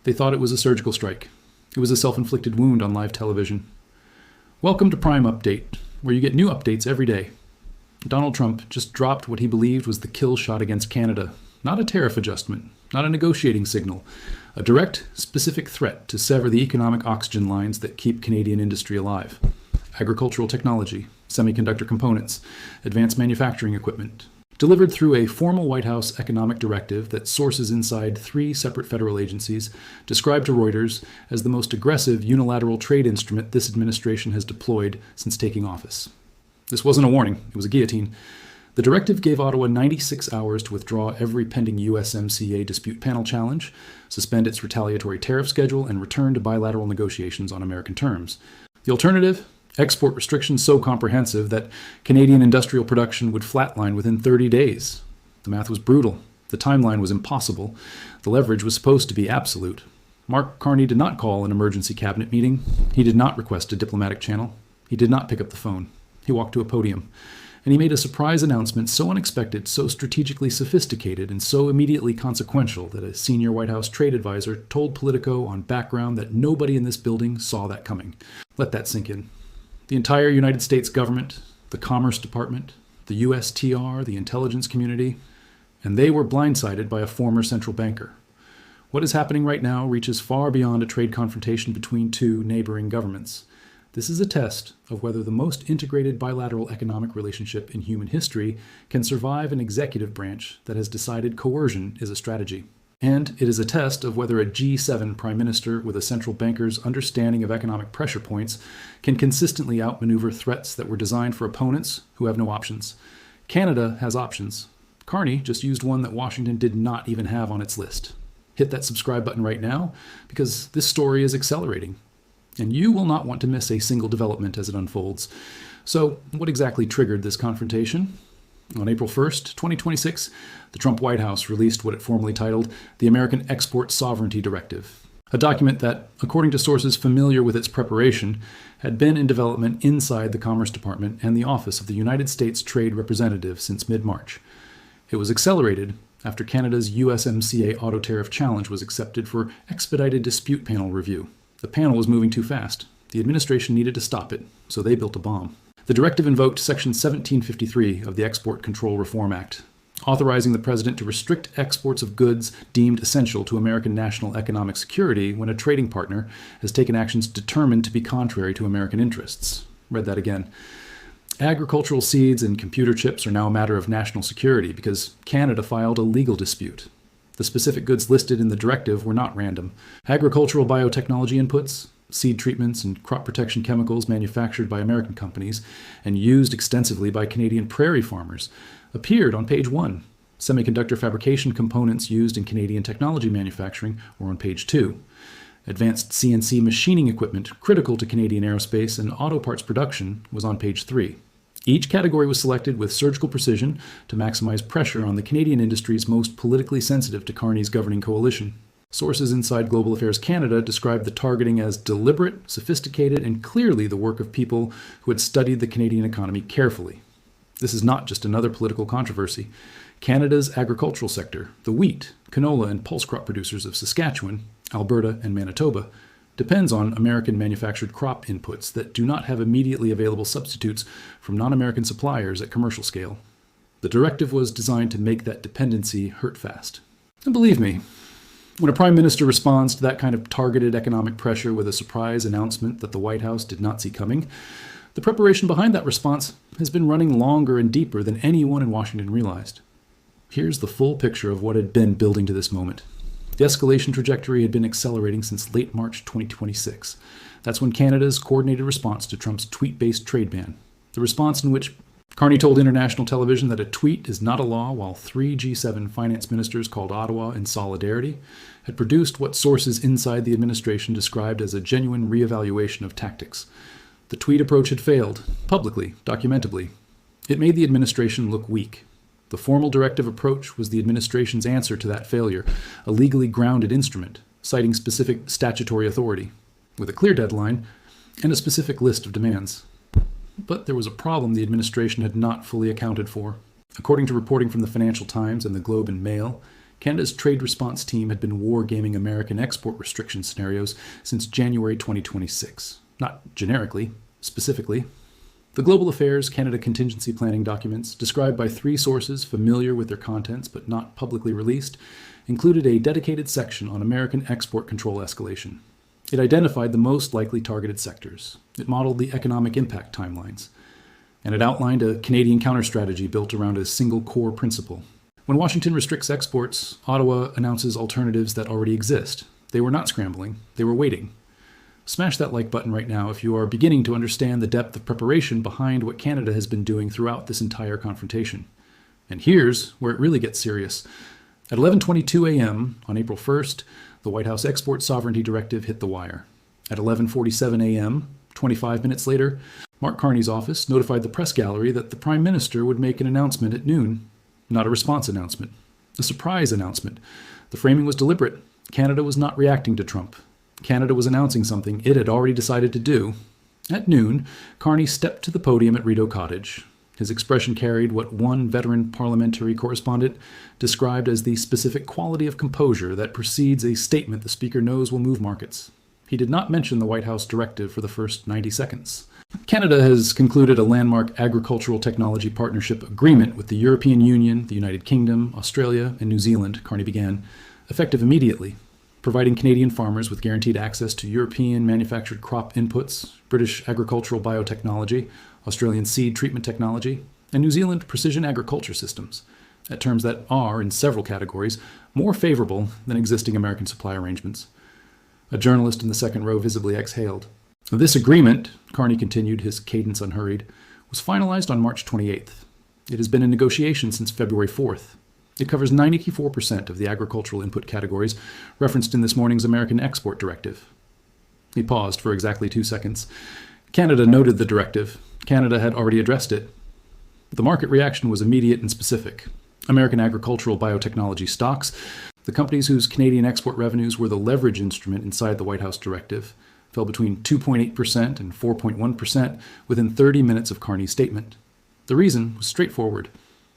They thought it was a surgical strike. It was a self-inflicted wound on live television. Welcome to Prime Update, where you get new updates every day. Donald Trump just dropped what he believed was the kill shot against Canada. Not a tariff adjustment, not a negotiating signal. A direct, specific threat to sever the economic oxygen lines that keep Canadian industry alive. Agricultural technology, semiconductor components, advanced manufacturing equipment. Delivered through a formal White House economic directive that sources inside 3 separate federal agencies, described to Reuters as the most aggressive unilateral trade instrument this administration has deployed since taking office. This wasn't a warning, it was a guillotine. The directive gave Ottawa 96 hours to withdraw every pending USMCA dispute panel challenge, suspend its retaliatory tariff schedule, and return to bilateral negotiations on American terms. The alternative? Export restrictions so comprehensive that Canadian industrial production would flatline within 30 days. The math was brutal. The timeline was impossible. The leverage was supposed to be absolute. Mark Carney did not call an emergency cabinet meeting. He did not request a diplomatic channel. He did not pick up the phone. He walked to a podium. And he made a surprise announcement so unexpected, so strategically sophisticated, and so immediately consequential that a senior White House trade advisor told Politico on background that nobody in this building saw that coming. Let that sink in. The entire United States government, the Commerce Department, the USTR, the intelligence community, and they were blindsided by a former central banker. What is happening right now reaches far beyond a trade confrontation between 2 neighboring governments. This is a test of whether the most integrated bilateral economic relationship in human history can survive an executive branch that has decided coercion is a strategy. And it is a test of whether a G7 prime minister with a central banker's understanding of economic pressure points can consistently outmaneuver threats that were designed for opponents who have no options. Canada has options. Carney just used one that Washington did not even have on its list. Hit that subscribe button right now, because this story is accelerating. And you will not want to miss a single development as it unfolds. So, what exactly triggered this confrontation? On April 1st, 2026, the Trump White House released what it formally titled the American Export Sovereignty Directive, a document that, according to sources familiar with its preparation, had been in development inside the Commerce Department and the Office of the United States Trade Representative since mid-March. It was accelerated after Canada's USMCA auto tariff challenge was accepted for expedited dispute panel review. The panel was moving too fast. The administration needed to stop it, so they built a bomb. The directive invoked Section 1753 of the Export Control Reform Act, authorizing the president to restrict exports of goods deemed essential to American national economic security when a trading partner has taken actions determined to be contrary to American interests. Read that again. Agricultural seeds and computer chips are now a matter of national security because Canada filed a legal dispute. The specific goods listed in the directive were not random. Agricultural biotechnology inputs, seed treatments, and crop protection chemicals manufactured by American companies and used extensively by Canadian prairie farmers appeared on page 1. Semiconductor fabrication components used in Canadian technology manufacturing were on page 2. Advanced CNC machining equipment critical to Canadian aerospace and auto parts production was on page 3. Each category was selected with surgical precision to maximize pressure on the Canadian industries most politically sensitive to Carney's governing coalition. Sources inside Global Affairs Canada described the targeting as deliberate, sophisticated, and clearly the work of people who had studied the Canadian economy carefully. This is not just another political controversy. Canada's agricultural sector, the wheat, canola, and pulse crop producers of Saskatchewan, Alberta, and Manitoba, depends on American manufactured crop inputs that do not have immediately available substitutes from non-American suppliers at commercial scale. The directive was designed to make that dependency hurt fast. And believe me, when a prime minister responds to that kind of targeted economic pressure with a surprise announcement that the White House did not see coming, the preparation behind that response has been running longer and deeper than anyone in Washington realized. Here's the full picture of what had been building to this moment. The escalation trajectory had been accelerating since late March 2026. That's when Canada's coordinated response to Trump's tweet-based trade ban. The response in which Carney told international television that a tweet is not a law, while 3 G7 finance ministers called Ottawa in solidarity, had produced what sources inside the administration described as a genuine reevaluation of tactics. The tweet approach had failed, publicly, documentably. It made the administration look weak. The formal directive approach was the administration's answer to that failure, a legally grounded instrument, citing specific statutory authority, with a clear deadline and a specific list of demands. But there was a problem the administration had not fully accounted for. According to reporting from the Financial Times and the Globe and Mail, Canada's trade response team had been wargaming American export restriction scenarios since January 2026. Not generically, specifically. The Global Affairs Canada Contingency Planning documents, described by 3 sources familiar with their contents but not publicly released, included a dedicated section on American export control escalation. It identified the most likely targeted sectors. It modeled the economic impact timelines. And it outlined a Canadian counter-strategy built around a single core principle. When Washington restricts exports, Ottawa announces alternatives that already exist. They were not scrambling, they were waiting. Smash that like button right now if you are beginning to understand the depth of preparation behind what Canada has been doing throughout this entire confrontation. And here's where it really gets serious. At 11:22 a.m. on April 1st, the White House Export Sovereignty Directive hit the wire. At 11:47 a.m., 25 minutes later, Mark Carney's office notified the press gallery that the Prime Minister would make an announcement at noon. Not a response announcement. A surprise announcement. The framing was deliberate. Canada was not reacting to Trump. Canada was announcing something it had already decided to do. At noon, Carney stepped to the podium at Rideau Cottage. His expression carried what one veteran parliamentary correspondent described as the specific quality of composure that precedes a statement the speaker knows will move markets. He did not mention the White House directive for the first 90 seconds. Canada has concluded a landmark agricultural technology partnership agreement with the European Union, the United Kingdom, Australia, and New Zealand, Carney began, effective immediately, providing Canadian farmers with guaranteed access to European manufactured crop inputs, British agricultural biotechnology, Australian seed treatment technology, and New Zealand precision agriculture systems, at terms that are, in several categories, more favorable than existing American supply arrangements. A journalist in the second row visibly exhaled. This agreement, Carney continued, his cadence unhurried, was finalized on March 28th. It has been in negotiation since February 4th. It covers 94% of the agricultural input categories referenced in this morning's American Export Directive. He paused for exactly 2 seconds. Canada noted the directive. Canada had already addressed it. The market reaction was immediate and specific. American agricultural biotechnology stocks, the companies whose Canadian export revenues were the leverage instrument inside the White House directive, fell between 2.8% and 4.1% within 30 minutes of Carney's statement. The reason was straightforward.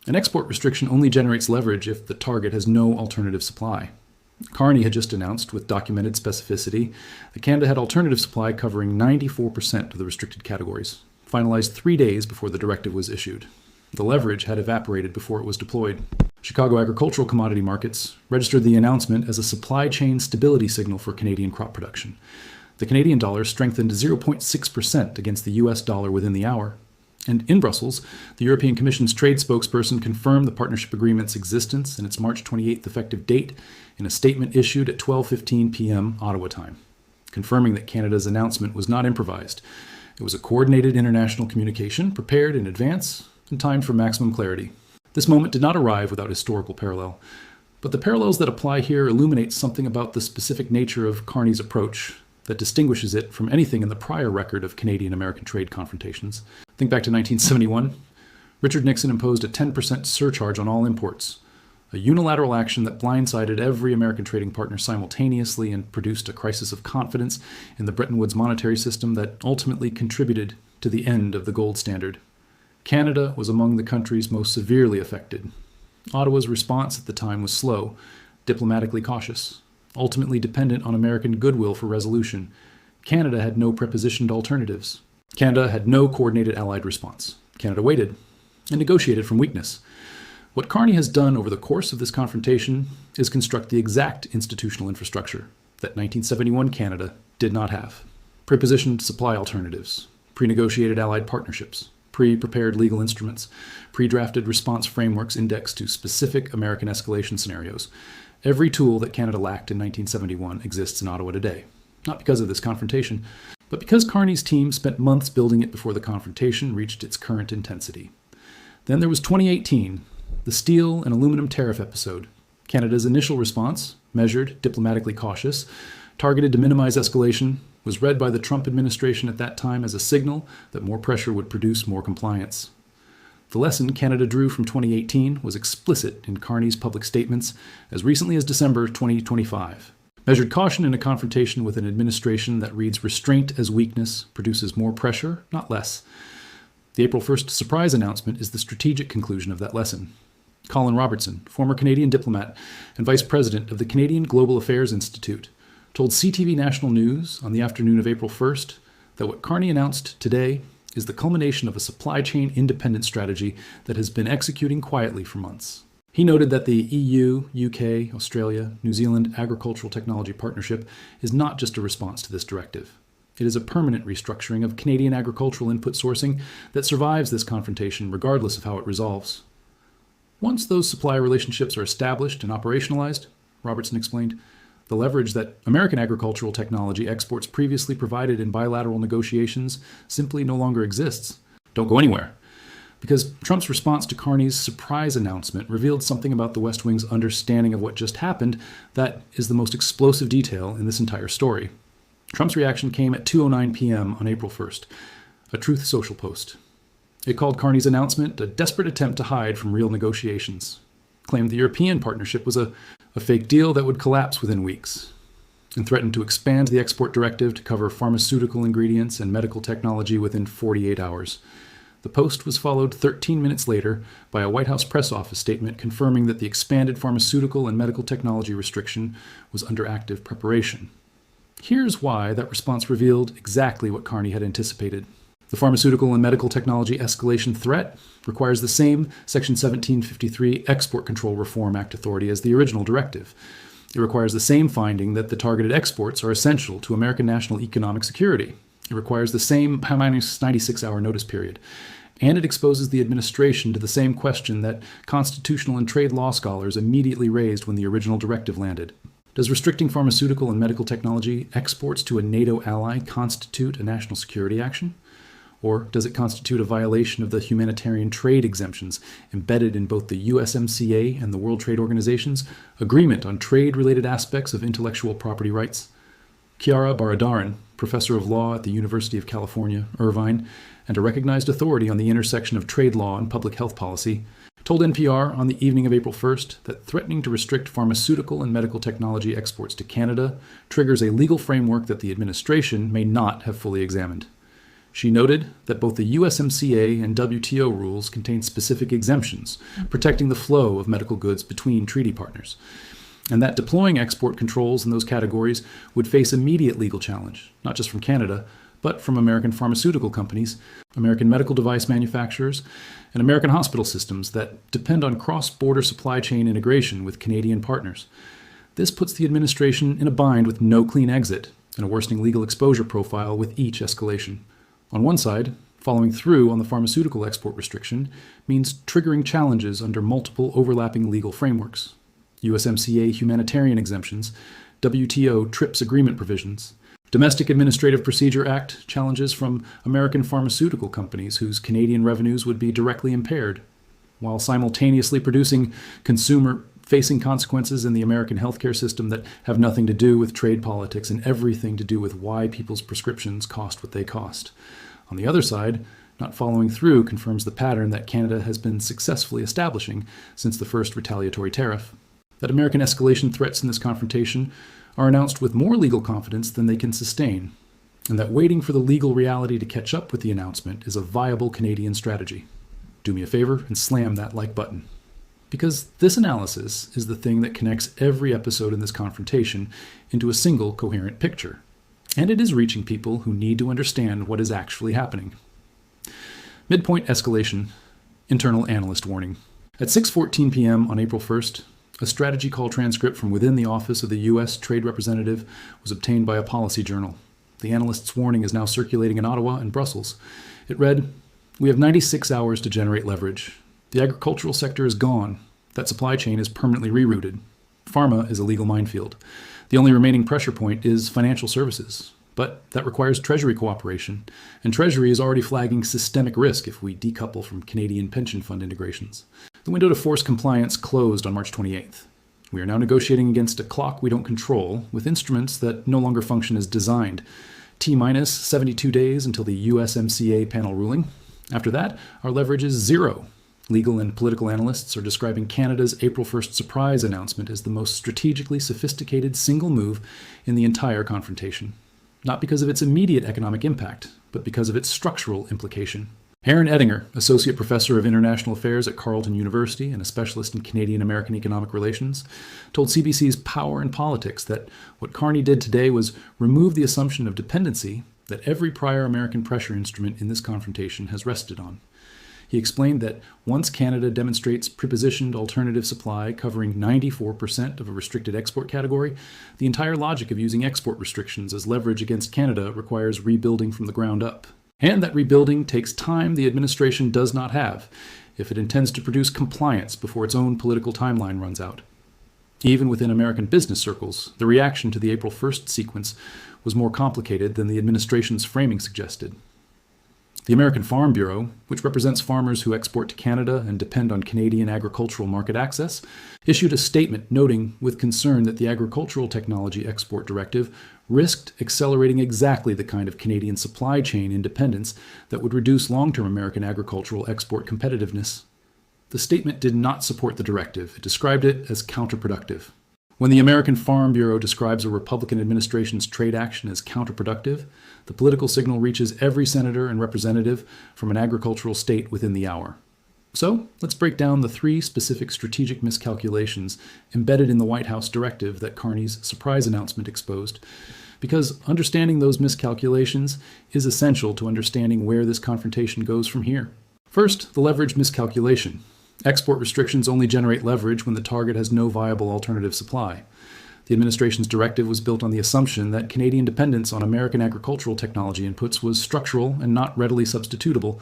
An export restriction only generates leverage if the target has no alternative supply. Carney had just announced, with documented specificity, that Canada had alternative supply covering 94% of the restricted categories, finalized 3 days before the directive was issued. The leverage had evaporated before it was deployed. Chicago agricultural commodity markets registered the announcement as a supply chain stability signal for Canadian crop production. The Canadian dollar strengthened 0.6% against the US dollar within the hour. And in Brussels, the European Commission's trade spokesperson confirmed the partnership agreement's existence and its March 28th effective date in a statement issued at 12:15 p.m. Ottawa time, confirming that Canada's announcement was not improvised. It was a coordinated international communication prepared in advance and timed for maximum clarity. This moment did not arrive without historical parallel, but the parallels that apply here illuminate something about the specific nature of Carney's approach that distinguishes it from anything in the prior record of Canadian-American trade confrontations. Think back to 1971. Richard Nixon imposed a 10% surcharge on all imports, a unilateral action that blindsided every American trading partner simultaneously and produced a crisis of confidence in the Bretton Woods monetary system that ultimately contributed to the end of the gold standard. Canada was among the countries most severely affected. Ottawa's response at the time was slow, diplomatically cautious, ultimately dependent on American goodwill for resolution. Canada had no prepositioned alternatives. Canada had no coordinated allied response. Canada waited and negotiated from weakness. What Carney has done over the course of this confrontation is construct the exact institutional infrastructure that 1971 Canada did not have. Prepositioned supply alternatives, pre-negotiated allied partnerships, pre-prepared legal instruments, pre-drafted response frameworks indexed to specific American escalation scenarios. Every tool that Canada lacked in 1971 exists in Ottawa today, not because of this confrontation, but because Carney's team spent months building it before the confrontation reached its current intensity. Then there was 2018, the steel and aluminum tariff episode. Canada's initial response, measured, diplomatically cautious, targeted to minimize escalation, was read by the Trump administration at that time as a signal that more pressure would produce more compliance. The lesson Canada drew from 2018 was explicit in Carney's public statements as recently as December 2025. Measured caution in a confrontation with an administration that reads restraint as weakness produces more pressure, not less. The April 1st surprise announcement is the strategic conclusion of that lesson. Colin Robertson, former Canadian diplomat and vice president of the Canadian Global Affairs Institute, told CTV National News on the afternoon of April 1st that what Carney announced today is the culmination of a supply chain independent strategy that has been executing quietly for months. He noted that the EU, UK, Australia, New Zealand Agricultural Technology Partnership is not just a response to this directive. It is a permanent restructuring of Canadian agricultural input sourcing that survives this confrontation regardless of how it resolves. Once those supply relationships are established and operationalized, Robertson explained, the leverage that American agricultural technology exports previously provided in bilateral negotiations simply no longer exists. Don't go anywhere. Because Trump's response to Carney's surprise announcement revealed something about the West Wing's understanding of what just happened that is the most explosive detail in this entire story. Trump's reaction came at 2:09 p.m. on April 1st, a Truth Social post. It called Carney's announcement a desperate attempt to hide from real negotiations, claimed the European partnership was a fake deal that would collapse within weeks, and threatened to expand the export directive to cover pharmaceutical ingredients and medical technology within 48 hours. The post was followed 13 minutes later by a White House press office statement confirming that the expanded pharmaceutical and medical technology restriction was under active preparation. Here's why that response revealed exactly what Carney had anticipated. The pharmaceutical and medical technology escalation threat requires the same Section 1753 Export Control Reform Act authority as the original directive. It requires the same finding that the targeted exports are essential to American national economic security. It requires the same 96-hour notice period. And it exposes the administration to the same question that constitutional and trade law scholars immediately raised when the original directive landed. Does restricting pharmaceutical and medical technology exports to a NATO ally constitute a national security action? Or does it constitute a violation of the humanitarian trade exemptions embedded in both the USMCA and the World Trade Organization's agreement on trade-related aspects of intellectual property rights? Chiara Baradaran, professor of law at the University of California, Irvine, and a recognized authority on the intersection of trade law and public health policy, told NPR on the evening of April 1st that threatening to restrict pharmaceutical and medical technology exports to Canada triggers a legal framework that the administration may not have fully examined. She noted that both the USMCA and WTO rules contain specific exemptions protecting the flow of medical goods between treaty partners, and that deploying export controls in those categories would face immediate legal challenge, not just from Canada, but from American pharmaceutical companies, American medical device manufacturers, and American hospital systems that depend on cross-border supply chain integration with Canadian partners. This puts the administration in a bind with no clean exit and a worsening legal exposure profile with each escalation. On one side, following through on the pharmaceutical export restriction means triggering challenges under multiple overlapping legal frameworks: USMCA humanitarian exemptions, WTO TRIPS agreement provisions, Domestic Administrative Procedure Act challenges from American pharmaceutical companies whose Canadian revenues would be directly impaired, while simultaneously producing consumer-facing consequences in the American healthcare system that have nothing to do with trade politics and everything to do with why people's prescriptions cost what they cost. On the other side, not following through confirms the pattern that Canada has been successfully establishing since the first retaliatory tariff. That American escalation threats in this confrontation are announced with more legal confidence than they can sustain, and that waiting for the legal reality to catch up with the announcement is a viable Canadian strategy. Do me a favor and slam that like button. Because this analysis is the thing that connects every episode in this confrontation into a single coherent picture. And it is reaching people who need to understand what is actually happening. Midpoint escalation, internal analyst warning. At 6:14 p.m. on April 1st, a strategy call transcript from within the office of the U.S. Trade Representative was obtained by a policy journal. The analyst's warning is now circulating in Ottawa and Brussels. It read, "We have 96 hours to generate leverage. The agricultural sector is gone. That supply chain is permanently rerouted. Pharma is a legal minefield. The only remaining pressure point is financial services. But that requires Treasury cooperation, and Treasury is already flagging systemic risk if we decouple from Canadian pension fund integrations. The window to force compliance closed on March 28th. We are now negotiating against a clock we don't control, with instruments that no longer function as designed. T-minus 72 days until the USMCA panel ruling. After that, our leverage is zero. Legal and political analysts are describing Canada's April 1st surprise announcement as the most strategically sophisticated single move in the entire confrontation. Not because of its immediate economic impact, but because of its structural implication. Aaron Ettinger, Associate Professor of International Affairs at Carleton University and a specialist in Canadian-American economic relations, told CBC's Power and Politics that what Carney did today was remove the assumption of dependency that every prior American pressure instrument in this confrontation has rested on. He explained that once Canada demonstrates prepositioned alternative supply covering 94% of a restricted export category, the entire logic of using export restrictions as leverage against Canada requires rebuilding from the ground up. And that rebuilding takes time the administration does not have if it intends to produce compliance before its own political timeline runs out. Even within American business circles, the reaction to the April 1st sequence was more complicated than the administration's framing suggested. The American Farm Bureau, which represents farmers who export to Canada and depend on Canadian agricultural market access, issued a statement noting with concern that the Agricultural Technology Export Directive risked accelerating exactly the kind of Canadian supply chain independence that would reduce long-term American agricultural export competitiveness. The statement did not support the directive. It described it as counterproductive. When the American Farm Bureau describes a Republican administration's trade action as counterproductive, the political signal reaches every senator and representative from an agricultural state within the hour. So, let's break down the 3 specific strategic miscalculations embedded in the White House directive that Carney's surprise announcement exposed, because understanding those miscalculations is essential to understanding where this confrontation goes from here. First, the leverage miscalculation. Export restrictions only generate leverage when the target has no viable alternative supply. The administration's directive was built on the assumption that Canadian dependence on American agricultural technology inputs was structural and not readily substitutable.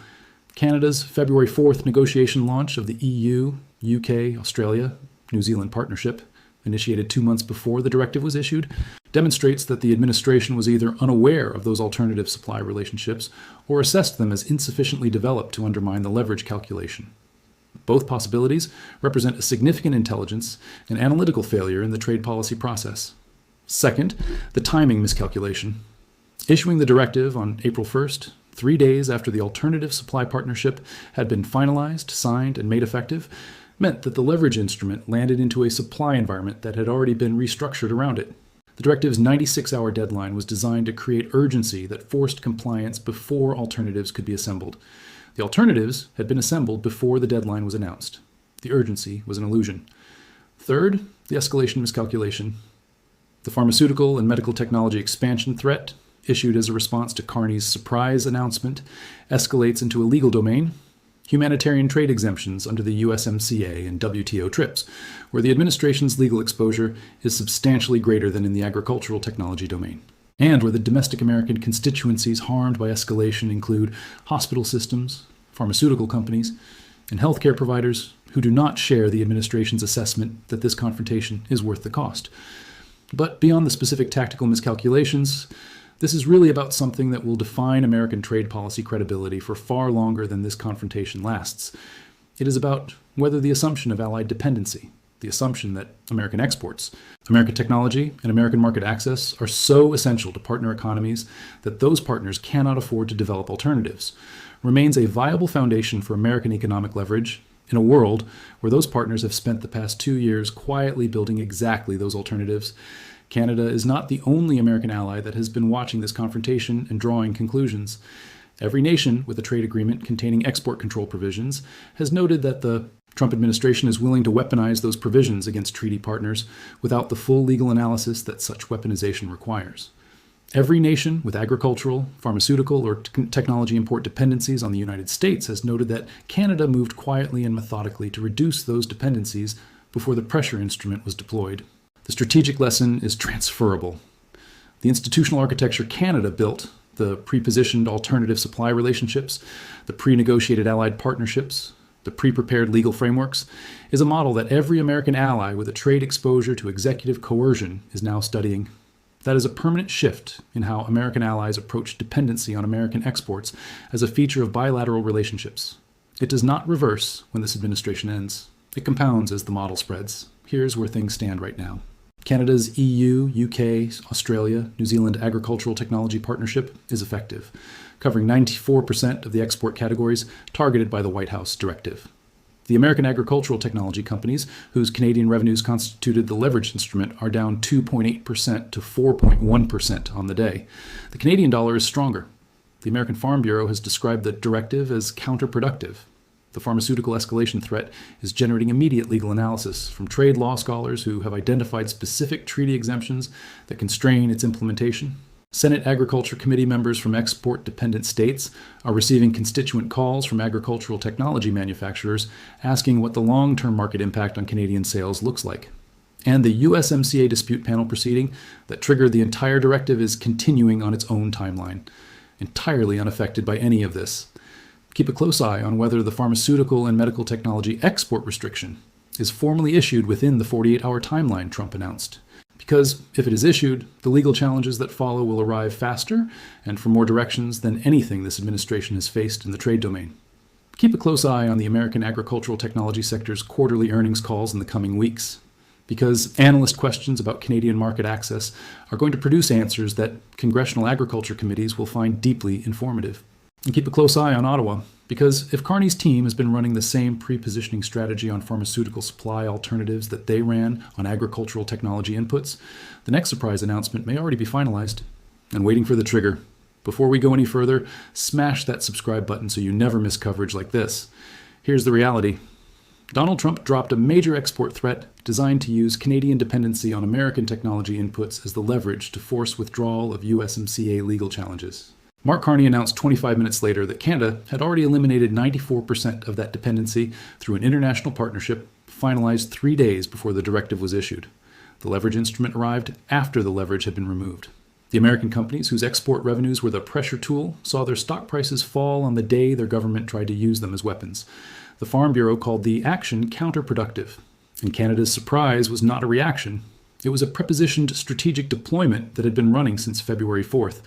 Canada's February 4th negotiation launch of the EU, UK, Australia, New Zealand partnership, initiated 2 months before the directive was issued, demonstrates that the administration was either unaware of those alternative supply relationships or assessed them as insufficiently developed to undermine the leverage calculation. Both possibilities represent a significant intelligence and analytical failure in the trade policy process. Second, the timing miscalculation. Issuing the directive on April 1st, 3 days after the alternative supply partnership had been finalized, signed, and made effective, meant that the leverage instrument landed into a supply environment that had already been restructured around it. The directive's 96-hour deadline was designed to create urgency that forced compliance before alternatives could be assembled. The alternatives had been assembled before the deadline was announced. The urgency was an illusion. Third, the escalation miscalculation. The pharmaceutical and medical technology expansion threat, issued as a response to Carney's surprise announcement, escalates into a legal domain, humanitarian trade exemptions under the USMCA and WTO TRIPS, where the administration's legal exposure is substantially greater than in the agricultural technology domain, and where the domestic American constituencies harmed by escalation include hospital systems, pharmaceutical companies, and healthcare providers who do not share the administration's assessment that this confrontation is worth the cost. But beyond the specific tactical miscalculations, this is really about something that will define American trade policy credibility for far longer than this confrontation lasts. It is about whether the assumption of allied dependency, the assumption that American exports, American technology, and American market access are so essential to partner economies that those partners cannot afford to develop alternatives, remains a viable foundation for American economic leverage in a world where those partners have spent the past 2 years quietly building exactly those alternatives. Canada is not the only American ally that has been watching this confrontation and drawing conclusions. Every nation with a trade agreement containing export control provisions has noted that the Trump administration is willing to weaponize those provisions against treaty partners without the full legal analysis that such weaponization requires. Every nation with agricultural, pharmaceutical, or technology import dependencies on the United States has noted that Canada moved quietly and methodically to reduce those dependencies before the pressure instrument was deployed. The strategic lesson is transferable. The institutional architecture Canada built, the pre-positioned alternative supply relationships, the pre-negotiated allied partnerships, the pre-prepared legal frameworks, is a model that every American ally with a trade exposure to executive coercion is now studying. That is a permanent shift in how American allies approach dependency on American exports as a feature of bilateral relationships. It does not reverse when this administration ends. It compounds as the model spreads. Here's where things stand right now. Canada's EU, UK, Australia, New Zealand agricultural technology partnership is effective, covering 94% of the export categories targeted by the White House directive. The American agricultural technology companies, whose Canadian revenues constituted the leverage instrument, are down 2.8% to 4.1% on the day. The Canadian dollar is stronger. The American Farm Bureau has described the directive as counterproductive. The pharmaceutical escalation threat is generating immediate legal analysis from trade law scholars who have identified specific treaty exemptions that constrain its implementation. Senate Agriculture Committee members from export-dependent states are receiving constituent calls from agricultural technology manufacturers asking what the long-term market impact on Canadian sales looks like. And the USMCA dispute panel proceeding that triggered the entire directive is continuing on its own timeline, entirely unaffected by any of this. Keep a close eye on whether the pharmaceutical and medical technology export restriction is formally issued within the 48-hour timeline Trump announced. Because if it is issued, the legal challenges that follow will arrive faster and from more directions than anything this administration has faced in the trade domain. Keep a close eye on the American agricultural technology sector's quarterly earnings calls in the coming weeks, because analyst questions about Canadian market access are going to produce answers that congressional agriculture committees will find deeply informative. And keep a close eye on Ottawa, because if Carney's team has been running the same pre-positioning strategy on pharmaceutical supply alternatives that they ran on agricultural technology inputs, the next surprise announcement may already be finalized and waiting for the trigger. Before we go any further, smash that subscribe button so you never miss coverage like this. Here's the reality. Donald Trump dropped a major export threat designed to use Canadian dependency on American technology inputs as the leverage to force withdrawal of USMCA legal challenges. Mark Carney announced 25 minutes later that Canada had already eliminated 94% of that dependency through an international partnership finalized 3 days before the directive was issued. The leverage instrument arrived after the leverage had been removed. The American companies whose export revenues were the pressure tool saw their stock prices fall on the day their government tried to use them as weapons. The Farm Bureau called the action counterproductive, and Canada's surprise was not a reaction. It was a prepositioned strategic deployment that had been running since February 4th.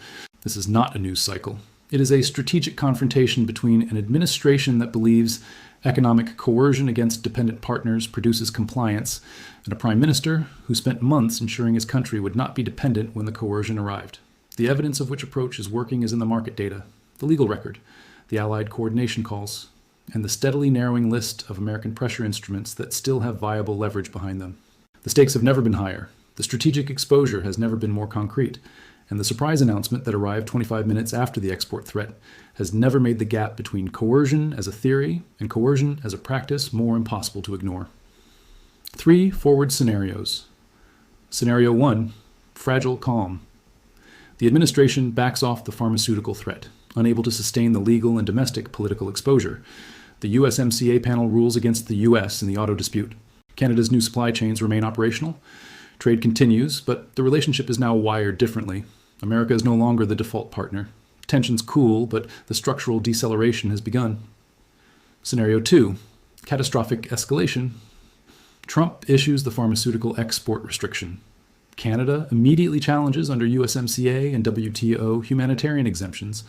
This is not a news cycle. It is a strategic confrontation between an administration that believes economic coercion against dependent partners produces compliance, and a prime minister who spent months ensuring his country would not be dependent when the coercion arrived. The evidence of which approach is working is in the market data, the legal record, the allied coordination calls, and the steadily narrowing list of American pressure instruments that still have viable leverage behind them. The stakes have never been higher. The strategic exposure has never been more concrete. And the surprise announcement that arrived 25 minutes after the export threat has never made the gap between coercion as a theory and coercion as a practice more impossible to ignore. 3 forward scenarios. Scenario 1, fragile calm. The administration backs off the pharmaceutical threat, unable to sustain the legal and domestic political exposure. The USMCA panel rules against the US in the auto dispute. Canada's new supply chains remain operational. Trade continues, but the relationship is now wired differently. America is no longer the default partner. Tensions cool, but the structural deceleration has begun. Scenario 2, catastrophic escalation. Trump issues the pharmaceutical export restriction. Canada immediately challenges under USMCA and WTO humanitarian exemptions.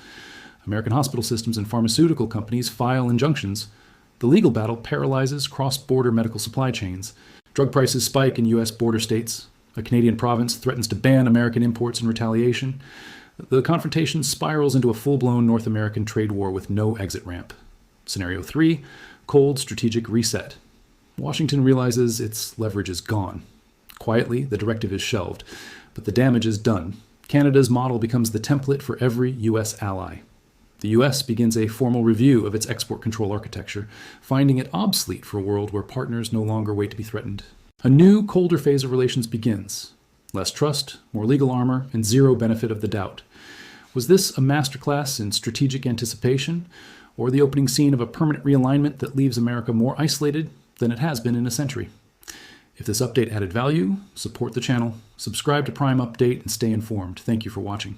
American hospital systems and pharmaceutical companies file injunctions. The legal battle paralyzes cross-border medical supply chains. Drug prices spike in U.S. border states. A Canadian province threatens to ban American imports in retaliation. The confrontation spirals into a full-blown North American trade war with no exit ramp. Scenario 3, cold strategic reset. Washington realizes its leverage is gone. Quietly, the directive is shelved, but the damage is done. Canada's model becomes the template for every U.S. ally. The U.S. begins a formal review of its export control architecture, finding it obsolete for a world where partners no longer wait to be threatened. A new, colder phase of relations begins. Less trust, more legal armor, and zero benefit of the doubt. Was this a masterclass in strategic anticipation, or the opening scene of a permanent realignment that leaves America more isolated than it has been in a century? If this update added value, support the channel, subscribe to Prime Update, and stay informed. Thank you for watching.